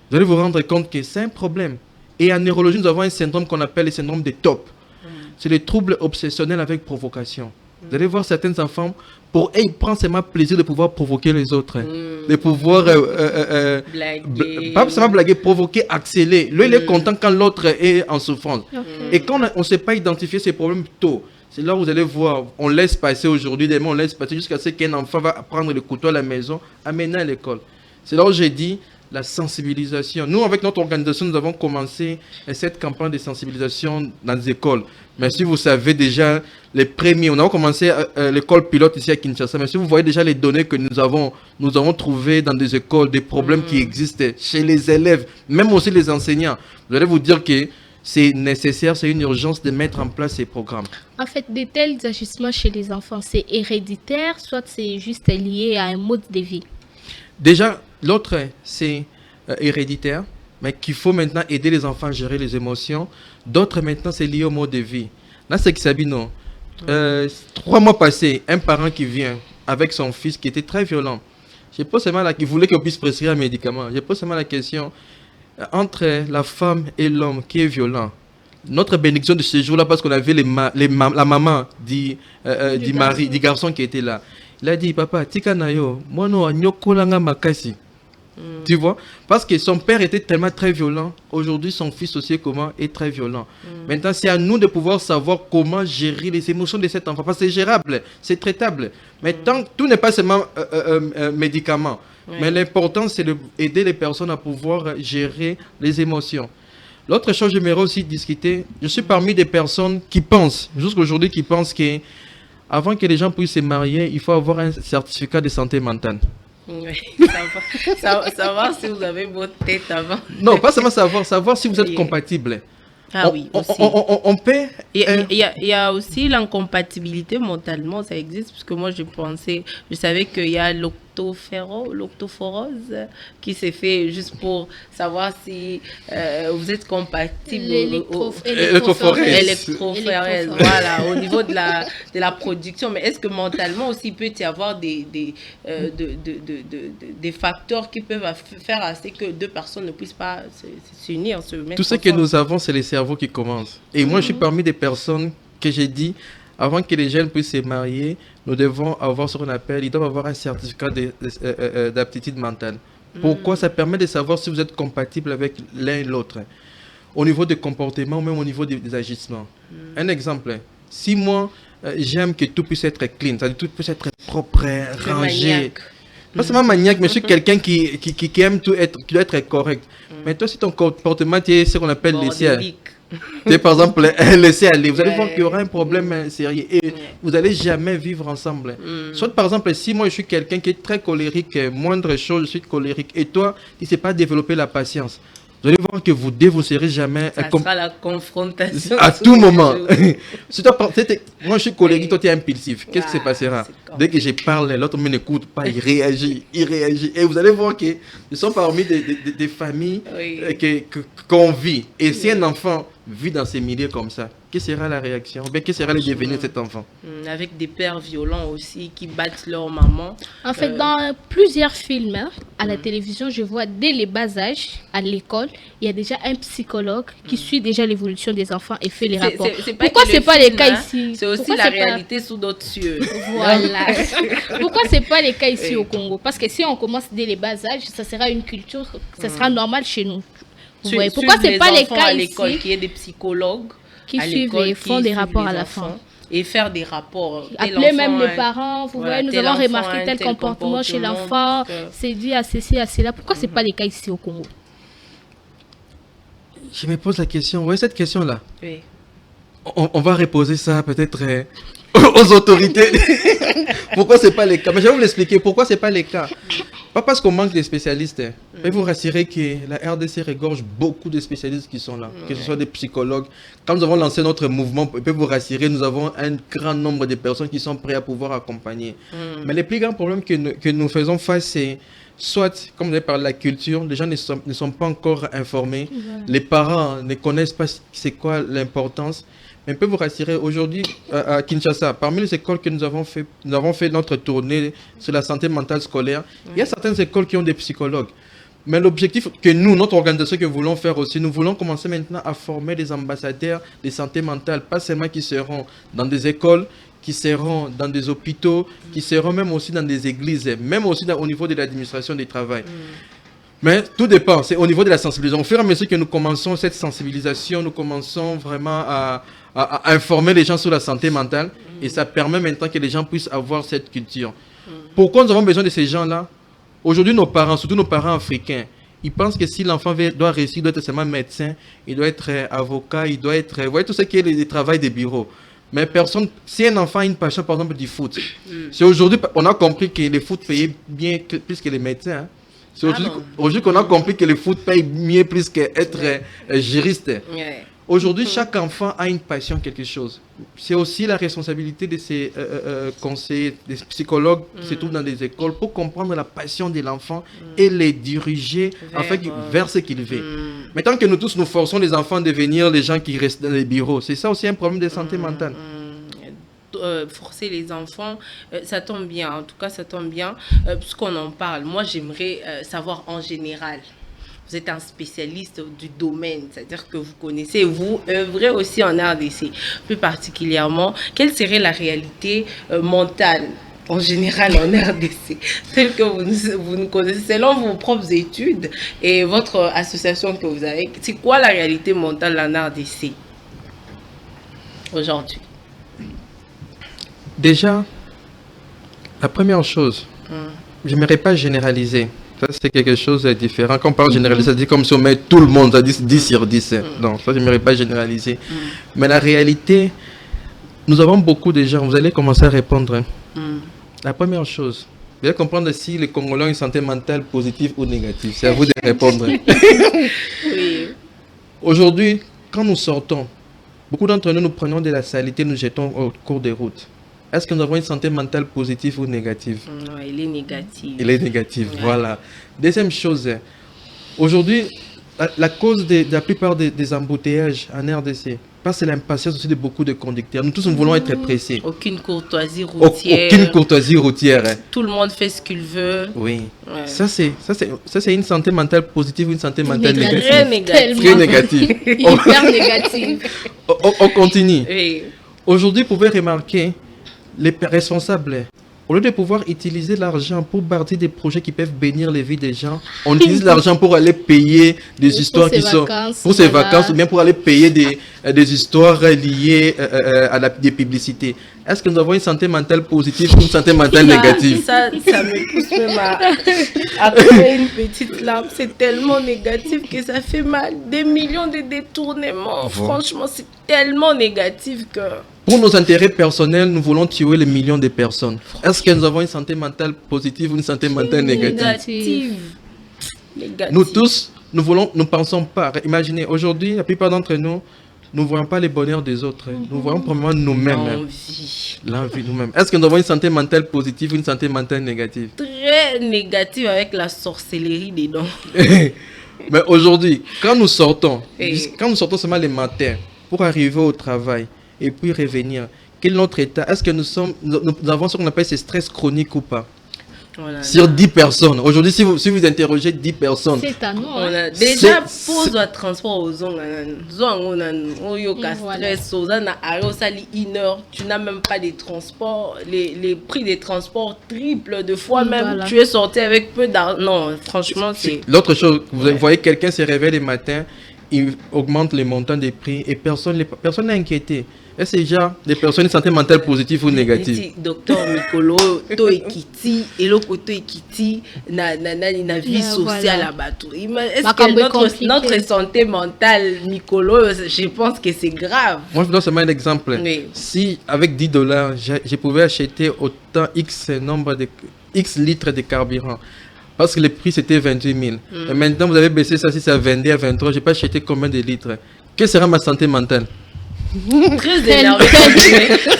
vous allez vous rendre compte que c'est un problème. Et en neurologie, nous avons un syndrome qu'on appelle le syndrome de TOP. C'est le trouble obsessionnel avec provocation. Vous allez voir certains enfants, ils prennent seulement plaisir de pouvoir provoquer les autres. De pouvoir, pas seulement blaguer, provoquer, accélérer. Lui, il est content quand l'autre est en souffrance. Et quand on ne sait pas identifier ces problèmes tôt, c'est là où vous allez voir, on laisse passer aujourd'hui, demain on laisse passer jusqu'à ce qu'un enfant va prendre le couteau à la maison, amener à l'école. C'est là où j'ai dit la sensibilisation. Nous, avec notre organisation, nous avons commencé cette campagne de sensibilisation dans les écoles. Mais si vous savez déjà, les premiers, on a commencé l'école pilote ici à Kinshasa, mais si vous voyez déjà les données que nous avons trouvées dans des écoles, des problèmes qui existent chez les élèves, même aussi les enseignants, vous allez vous dire que c'est nécessaire, c'est une urgence de mettre en place ces programmes. En fait, de tels agissements chez les enfants, c'est héréditaire, soit c'est juste lié à un mode de vie? Déjà, l'autre, c'est héréditaire, mais qu'il faut maintenant aider les enfants à gérer les émotions. D'autres, maintenant, c'est lié au mode de vie. Là, c'est que Sabino, 3 mois passés, un parent qui vient avec son fils qui était très violent. Je pose seulement qui voulait qu'on puisse prescrire un médicament. Je pose seulement la question, entre la femme et l'homme qui est violent, notre bénédiction de ce jour-là, parce qu'on avait la maman du garçon qui était là. Il a dit, papa, tika nayo, moi no nyokolanga makasi. Tu vois? Parce que son père était tellement très violent. Aujourd'hui, son fils aussi est très violent. Maintenant, c'est à nous de pouvoir savoir comment gérer les émotions de cet enfant. Parce que c'est gérable, c'est traitable. Mais tant tout n'est pas seulement médicament. Mais l'important, c'est d'aider les personnes à pouvoir gérer les émotions. L'autre chose, j'aimerais aussi discuter. Je suis parmi des personnes qui pensent, jusqu'aujourd'hui, qui pensent que avant que les gens puissent se marier, il faut avoir un certificat de santé mentale. Oui, savoir si vous avez votre tête avant. Non, pas seulement savoir si vous êtes compatible. Ah oui, aussi. On peut... Il y a aussi l'incompatibilité mentalement, ça existe, parce que moi je savais qu'il y a l'octophorose qui s'est fait juste pour savoir si vous êtes compatible. L'électrophorèse, voilà, au niveau de la production. Mais est-ce que mentalement aussi il peut y avoir des facteurs qui peuvent faire à ce que deux personnes ne puissent pas s'unir, se mettre Tout ce que nous avons, c'est les cerveaux qui commencent. Et moi, je suis parmi des personnes que j'ai dit, avant que les jeunes puissent se marier, nous devons avoir ce qu'on appelle, ils doivent avoir un certificat d'aptitude mentale. Pourquoi? Ça permet de savoir si vous êtes compatible avec l'un et l'autre, au niveau des comportements ou même au niveau des agissements. Un exemple, si moi, j'aime que tout puisse être clean, c'est-à-dire tout puisse être propre, rangé. Pas seulement maniaque, mais je suis quelqu'un qui aime tout qui doit être correct. Mais toi, si ton comportement est ce qu'on appelle laisser, par exemple, laisser aller, vous allez voir qu'il y aura un problème sérieux et vous n'allez jamais vivre ensemble. Soit par exemple, si moi je suis quelqu'un qui est très colérique, moindre chose, je suis colérique, et toi, tu ne sais pas développer la patience. Vous allez voir que vous ne serez jamais... Ça sera la confrontation. À tout moment. Moi, je suis colérique, toi, tu es impulsif. Qu'est-ce qui se passera? Dès que je parle, l'autre ne m'écoute pas, il réagit. Et vous allez voir que nous sommes parmi des familles qu'on vit. Et si un enfant vit dans ces milieux comme ça, quelle sera la réaction? Quel sera le devenir de cet enfant? Avec des pères violents aussi qui battent leur maman. En fait, dans plusieurs films à la télévision, je vois dès les bas âges, à l'école, il y a déjà un psychologue qui suit déjà l'évolution des enfants et fait les rapports. Pourquoi ce n'est pas le cas ici? C'est aussi la réalité sous d'autres cieux. Voilà. Pourquoi ce n'est pas le cas ici au Congo? Parce que si on commence dès les bas âges, ça sera une culture, ça sera normal chez nous. Pourquoi ce n'est pas le cas à l'école, qu'il y ait des psychologues qui suivent et font des rapports à la fin? et faire des rapports. Appeler même les parents, vous voyez, nous avons remarqué tel comportement chez l'enfant, c'est dû à ceci, à cela. Pourquoi ce n'est pas le cas ici au Congo? Je me pose la question, vous voyez cette question-là? Oui. On va reposer ça peut-être aux autorités. Pourquoi ce n'est pas le cas? Mais je vais vous l'expliquer. Pourquoi ce n'est pas le cas? Pas parce qu'on manque de spécialistes. Je vais vous rassurer que la RDC regorge beaucoup de spécialistes qui sont là, que ce soit des psychologues. Quand nous avons lancé notre mouvement, je peux vous rassurer, nous avons un grand nombre de personnes qui sont prêtes à pouvoir accompagner. Mais le plus grand problème que nous faisons face, c'est soit, comme vous avez parlé de la culture, les gens ne sont pas encore informés, les parents ne connaissent pas c'est quoi l'importance. Mais je peux vous rassurer, aujourd'hui, à Kinshasa, parmi les écoles que nous avons fait notre tournée sur la santé mentale scolaire, il y a certaines écoles qui ont des psychologues. Mais l'objectif que nous, notre organisation, que nous voulons faire aussi, nous voulons commencer maintenant à former des ambassadeurs de santé mentale, pas seulement qui seront dans des écoles, qui seront dans des hôpitaux, qui seront même aussi dans des églises, même aussi au niveau de l'administration du travail. Mais tout dépend, c'est au niveau de la sensibilisation. Au fur et à mesure que nous commençons cette sensibilisation, nous commençons vraiment à informer les gens sur la santé mentale et ça permet maintenant que les gens puissent avoir cette culture. Pourquoi nous avons besoin de ces gens-là? Aujourd'hui, nos parents, surtout nos parents africains, ils pensent que si l'enfant doit réussir, il doit être seulement médecin, il doit être avocat, il doit être... Vous voyez, tout ce qui est le travail des bureaux. Mais personne, si un enfant a une passion, par exemple, du foot, c'est aujourd'hui, on a compris que le foot payait bien plus que les médecins. Hein. C'est aujourd'hui qu'on a compris que le foot paye mieux plus qu'être juriste. Aujourd'hui, chaque enfant a une passion, quelque chose. C'est aussi la responsabilité de ces conseillers, des psychologues qui se trouvent dans des écoles pour comprendre la passion de l'enfant et les diriger vers ce qu'il veut. Mais tant que nous tous nous forçons les enfants à devenir les gens qui restent dans les bureaux, c'est ça aussi un problème de santé mentale. Forcer les enfants, ça tombe bien, en tout cas ça tombe bien, puisqu'on en parle. Moi j'aimerais savoir en général, vous êtes un spécialiste du domaine, c'est-à-dire que vous connaissez, vous œuvrez aussi en RDC, plus particulièrement, quelle serait la réalité mentale en général en RDC, celle que vous nous connaissez, selon vos propres études et votre association que vous avez, c'est quoi la réalité mentale en RDC aujourd'hui? Déjà, la première chose, je n'aimerais pas généraliser. Ça, c'est quelque chose de différent. Quand on parle de généraliser, ça dit comme si on met tout le monde à 10 sur 10. Non, ça, je n'aimerais pas généraliser. Mais la réalité, nous avons beaucoup de gens. Vous allez commencer à répondre. La première chose, vous allez comprendre si les Congolais ont une santé mentale positive ou négative. C'est à vous de répondre. Oui. Aujourd'hui, quand nous sortons, beaucoup d'entre nous prenons de la saleté, nous jetons au cours des routes. Est-ce que nous avons une santé mentale positive ou négative? Non, elle est négative. Elle est négative, voilà. Deuxième chose, aujourd'hui, la cause de la plupart des embouteillages en RDC, c'est l'impatience aussi de beaucoup de conducteurs. Nous tous, nous voulons être pressés. Aucune courtoisie routière. Aucune courtoisie routière. Tout le monde fait ce qu'il veut. Oui. Ouais. Ça, c'est une santé mentale positive ou une santé mentale négative? Très négative. Très négative. Hyper négative. On continue. Oui. Aujourd'hui, vous pouvez remarquer les responsables, au lieu de pouvoir utiliser l'argent pour bâtir des projets qui peuvent bénir les vies des gens, on utilise l'argent pour aller payer des histoires qui sont pour ses vacances ou bien pour aller payer des histoires liées à des publicités. Est-ce que nous avons une santé mentale positive ou une santé mentale négative? Ça me pousse même à créer une petite larme. C'est tellement négatif que ça fait mal. Des millions de détournements. Franchement, c'est tellement négatif que... Pour nos intérêts personnels, nous voulons tuer les millions de personnes. Est-ce que nous avons une santé mentale positive ou une santé mentale négative? Nous tous, nous pensons pas. Imaginez, aujourd'hui, la plupart d'entre nous, nous ne voyons pas les bonheurs des autres. Nous voyons probablement nous-mêmes. L'envie nous-mêmes. Est-ce que nous avons une santé mentale positive ou une santé mentale négative? Très négative avec la sorcellerie dedans. Mais aujourd'hui, quand nous sortons seulement les matins pour arriver au travail et puis revenir, quel est notre état? Est-ce que nous avons ce qu'on appelle ce stress chronique ou pas? Sur 10 personnes. Aujourd'hui, si vous interrogez 10 personnes, c'est à nous. Déjà, pose le transport aux zones. Tu n'as même pas de transport. Les prix des transports triplent de fois même. Voilà. Tu es sorti avec peu d'argent. Non, franchement, c'est... L'autre chose, vous voyez quelqu'un se réveille le matin, ils augmentent les montants des prix et personne n'est inquiété. Est-ce déjà des personnes de santé mentale positives ou négatives? Docteur Mikolo, to ekiti, et le côté ekiti, na vie sociale à Batou. Est-ce que notre santé mentale, Mikolo, je pense que c'est grave. Moi, je vous donne seulement un exemple. Oui. Si avec $10, je pouvais acheter autant X litres de carburant, parce que le prix c'était 28 000. Et maintenant, vous avez baissé ça, si c'est à 22, à 23, je peux acheter combien de litres? Quelle sera ma santé mentale? Très énervé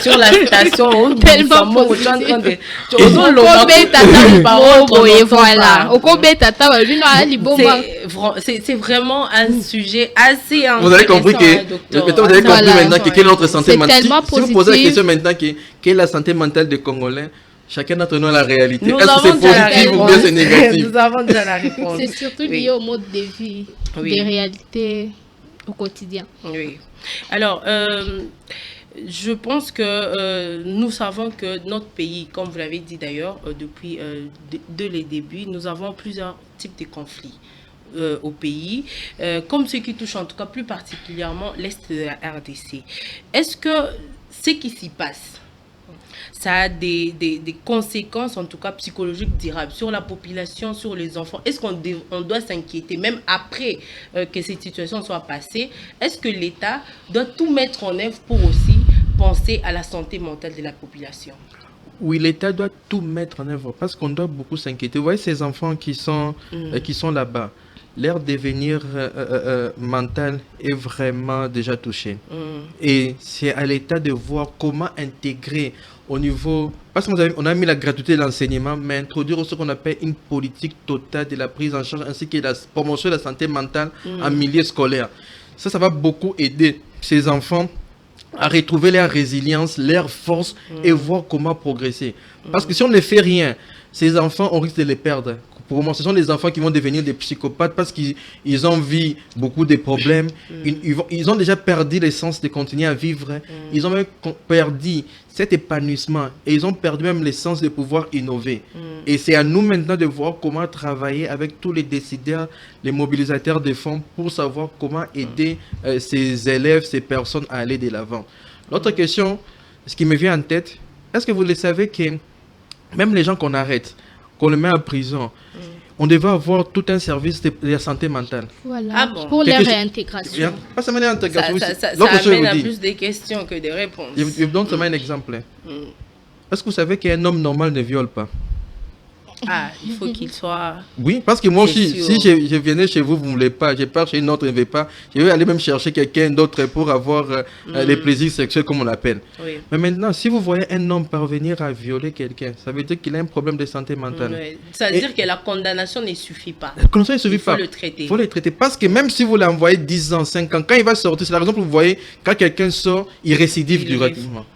sur la station. Tellement c'est vraiment un sujet assez intéressant. Vous avez compris maintenant quelle est notre santé mentale. Si vous posez la question maintenant quelle est la santé mentale des Congolais, chacun d'entre nous a la réalité. Est-ce que c'est positif ou bien c'est négatif? Nous avons déjà la réponse. C'est surtout lié au mode de vie, des réalités au quotidien. Oui. Alors, je pense que nous savons que notre pays, comme vous l'avez dit d'ailleurs, depuis dès les débuts, nous avons plusieurs types de conflits au pays, comme ceux qui touchent en tout cas plus particulièrement l'Est de la RDC. Est-ce que ce qui s'y passe, ça a des conséquences, en tout cas psychologiques, durables sur la population, sur les enfants? Est-ce qu'on doit s'inquiéter, même après que cette situation soit passée? Est-ce que l'État doit tout mettre en œuvre pour aussi penser à la santé mentale de la population? Oui, l'État doit tout mettre en œuvre parce qu'on doit beaucoup s'inquiéter. Vous voyez ces enfants qui sont là-bas, leur devenir mental est vraiment déjà touché. Et c'est à l'État de voir comment intégrer au niveau... Parce qu'on a mis la gratuité de l'enseignement, mais introduire aussi ce qu'on appelle une politique totale de la prise en charge ainsi que la promotion de la santé mentale en milieu scolaire. Ça va beaucoup aider ces enfants à retrouver leur résilience, leur force et voir comment progresser. Parce que si on ne fait rien, ces enfants, on risque de les perdre. Pour moi, ce sont des enfants qui vont devenir des psychopathes parce qu'ils ont vu beaucoup de problèmes. Ils ont déjà perdu l'essence de continuer à vivre. Ils ont même perdu cet épanouissement et ils ont perdu même l'essence de pouvoir innover. Et c'est à nous maintenant de voir comment travailler avec tous les décideurs, les mobilisateurs de fonds pour savoir comment aider ces élèves, ces personnes à aller de l'avant. L'autre question, ce qui me vient en tête, est-ce que vous le savez que même les gens qu'on arrête, qu'on les met en prison, on devait avoir tout un service de la santé mentale. Voilà, pour la réintégration. Pas seulement l'intégration. Ça amène à plus de questions que de réponses. Je vous donne seulement un exemple. Est-ce que vous savez qu'un homme normal ne viole pas? Ah, il faut qu'il soit... Oui, parce que moi aussi, si je venais chez vous, vous ne voulez pas, je pars chez une autre, ne veut pas, je vais aller même chercher quelqu'un d'autre pour avoir les plaisirs sexuels, comme on l'appelle. Oui. Mais maintenant, si vous voyez un homme parvenir à violer quelqu'un, ça veut dire qu'il a un problème de santé mentale. Oui. Ça veut dire que la condamnation ne suffit pas. La condamnation ne suffit pas. Il faut le traiter. Il faut le traiter. Parce que même si vous l'envoyez 10 ans, 5 ans, quand il va sortir, c'est la raison pour vous voyez, quand quelqu'un sort, il récidive directement.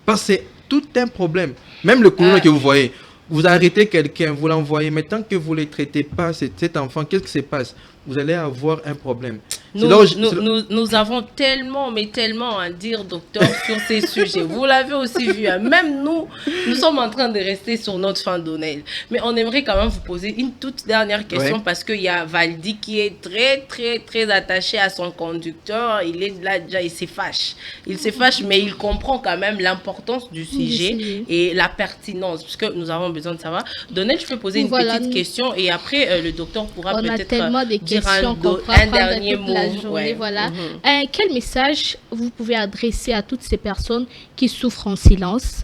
Parce que c'est tout un problème. Même le colonel que vous voyez, vous arrêtez quelqu'un, vous l'envoyez, mais tant que vous ne le traitez pas, cet enfant, qu'est-ce qui se passe? Vous allez avoir un problème. Nous avons tellement à dire, docteur, sur ces sujets. Vous l'avez aussi vu. Hein. Même nous sommes en train de rester sur notre fin d'honneur. Mais on aimerait quand même vous poser une toute dernière question parce qu'il y a Valdi qui est très attaché à son conducteur. Il est là déjà, il se fâche. Il se fâche, mais il comprend quand même l'importance du sujet et la pertinence, puisque nous avons besoin de savoir. Donnel, je peux poser une petite question et après, le docteur pourra peut-être dire un dernier mot. Journée, voilà. Quel message vous pouvez adresser à toutes ces personnes qui souffrent en silence,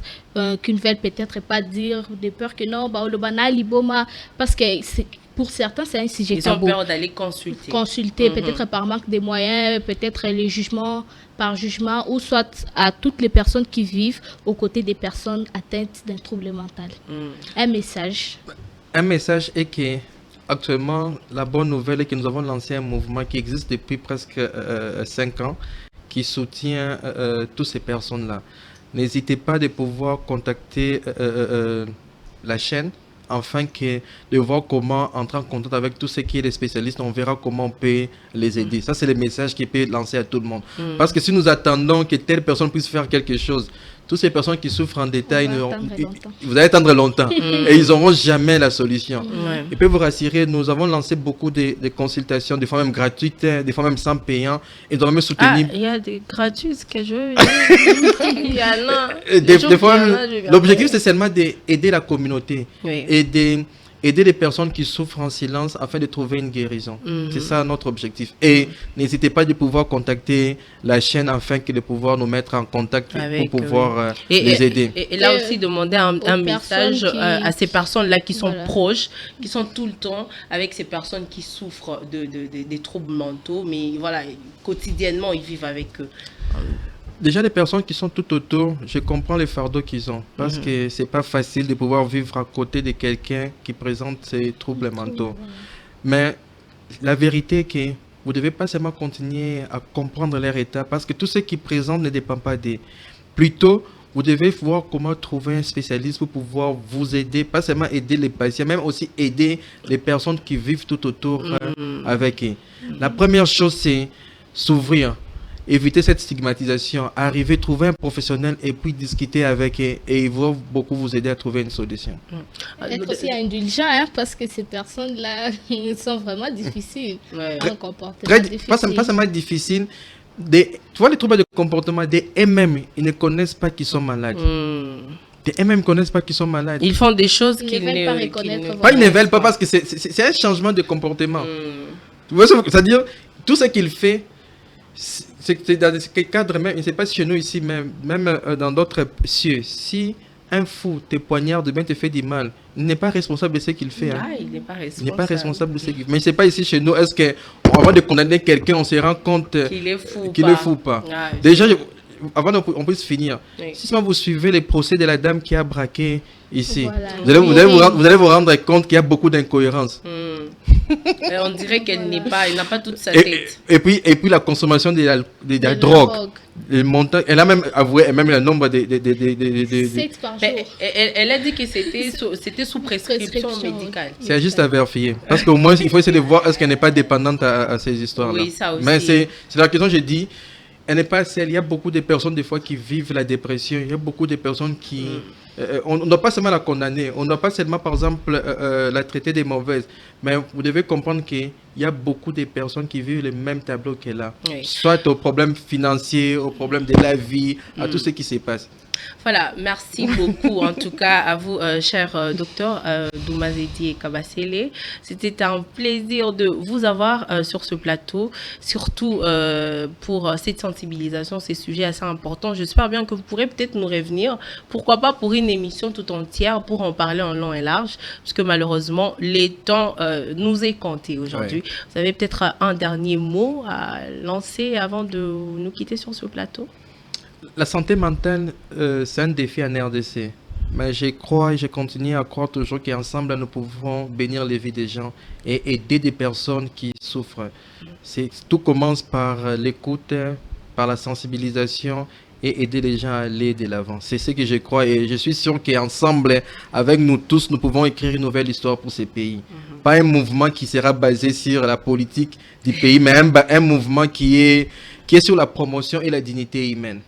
qui ne veulent peut-être pas dire de peur que non, parce que pour certains c'est un sujet tabou. Ils ont peur d'aller consulter peut-être par manque de moyens, peut-être les jugements par jugement, ou soit à toutes les personnes qui vivent aux côtés des personnes atteintes d'un trouble mental. Un message est que actuellement, la bonne nouvelle est que nous avons lancé un mouvement qui existe depuis presque 5 ans, qui soutient toutes ces personnes-là. N'hésitez pas de pouvoir contacter la chaîne, afin de voir comment entrer en contact avec tous ceux qui sont des spécialistes. On verra comment on peut les aider. Ça, c'est le message qui peut lancer à tout le monde. Parce que si nous attendons que telle personne puisse faire quelque chose, toutes ces personnes qui souffrent en détail, vous allez attendre longtemps et ils n'auront jamais la solution. Et puis vous rassurer, nous avons lancé beaucoup de consultations, des fois même gratuites, des fois même sans payant, et nous avons même soutenu. Il y a des gratuites que je veux. Il y en a. Des fois, l'objectif c'est seulement d'aider la communauté, aider les personnes qui souffrent en silence afin de trouver une guérison. C'est ça notre objectif. Et n'hésitez pas de pouvoir contacter la chaîne afin de pouvoir nous mettre en contact pour pouvoir les aider. Et là aussi, demander un message à ces personnes-là qui sont proches, qui sont tout le temps avec ces personnes qui souffrent des troubles mentaux, mais voilà, quotidiennement, ils vivent avec eux. Déjà, les personnes qui sont tout autour, je comprends les fardeaux qu'ils ont. Parce que c'est pas facile de pouvoir vivre à côté de quelqu'un qui présente ces troubles mentaux. Mais la vérité est que vous ne devez pas seulement continuer à comprendre leur état. Parce que tout ce qui présente ne dépend pas d'eux. Plutôt, vous devez voir comment trouver un spécialiste pour pouvoir vous aider. Pas seulement aider les patients, même aussi aider les personnes qui vivent tout autour avec eux. La première chose, c'est s'ouvrir. Éviter cette stigmatisation, arriver, trouver un professionnel et puis discuter avec eux et ils vont beaucoup vous aider à trouver une solution. Être aussi indulgent, parce que ces personnes-là sont vraiment difficiles en comportement. Pas seulement difficile. Tu vois les troubles de comportement des eux-mêmes, ils ne connaissent pas qu'ils sont malades. Ils ne connaissent pas qu'ils sont malades. Ils font des choses qu'ils ne veulent pas reconnaître. Ils ne veulent pas parce que c'est un changement de comportement. Tu vois, c'est-à-dire, tout ce qu'il fait, c'est dans ce cadre même, je ne sais pas si chez nous ici, même dans d'autres cieux, si un fou te poignarde, bien te fait du mal, il n'est pas responsable de ce qu'il fait. Il n'est pas responsable. Il n'est pas responsable de ce qu'il fait. Mais je ne sais pas ici chez nous, est-ce qu'avant de condamner quelqu'un, on se rend compte qu'il est fou ou pas. Déjà, avant qu'on puisse finir, si seulement vous suivez les procès de la dame qui a braqué ici, vous allez vous rendre compte qu'il y a beaucoup d'incohérences. On dirait qu'elle n'a pas toute sa tête. Et puis la consommation de la drogue. Le montant, elle a même avoué même le nombre de 7 par jour. Elle a dit que c'était sous prescription médicale. C'est juste à vérifier. Parce qu'au moins, il faut essayer de voir est-ce qu'elle n'est pas dépendante à ces histoires-là. Oui, ça aussi. Mais c'est la question que j'ai dit. Elle n'est pas seule. Il y a beaucoup de personnes des fois qui vivent la dépression. Il y a beaucoup de personnes qui... on ne doit pas seulement la condamner. On ne doit pas seulement, par exemple, la traiter des mauvaises. Mais vous devez comprendre qu'il y a beaucoup de personnes qui vivent le même tableau qu'elle a. Soit aux problèmes financiers, aux problèmes de la vie, à tout ce qui se passe. Voilà, merci beaucoup en tout cas à vous, cher docteur Doumazedi Kabasele. C'était un plaisir de vous avoir sur ce plateau, surtout pour cette sensibilisation, ces sujets assez importants. J'espère bien que vous pourrez peut-être nous revenir, pourquoi pas pour une émission tout entière, pour en parler en long et large, parce que malheureusement, les temps nous est compté aujourd'hui. Vous avez peut-être un dernier mot à lancer avant de nous quitter sur ce plateau? La santé mentale, c'est un défi en RDC. Mais je crois et je continue à croire toujours qu'ensemble, nous pouvons bénir les vies des gens et aider des personnes qui souffrent. Tout commence par l'écoute, par la sensibilisation et aider les gens à aller de l'avant. C'est ce que je crois et je suis sûr qu'ensemble, avec nous tous, nous pouvons écrire une nouvelle histoire pour ces pays. Pas un mouvement qui sera basé sur la politique du pays, mais un mouvement qui est sur la promotion et la dignité humaine.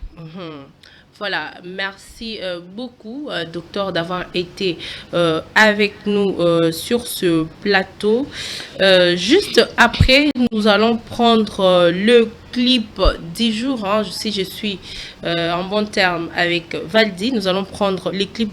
Voilà, merci beaucoup, docteur, d'avoir été avec nous sur ce plateau. Juste après, nous allons prendre le clip 10 jours. Si je suis en bon terme avec Valdi, nous allons prendre les clips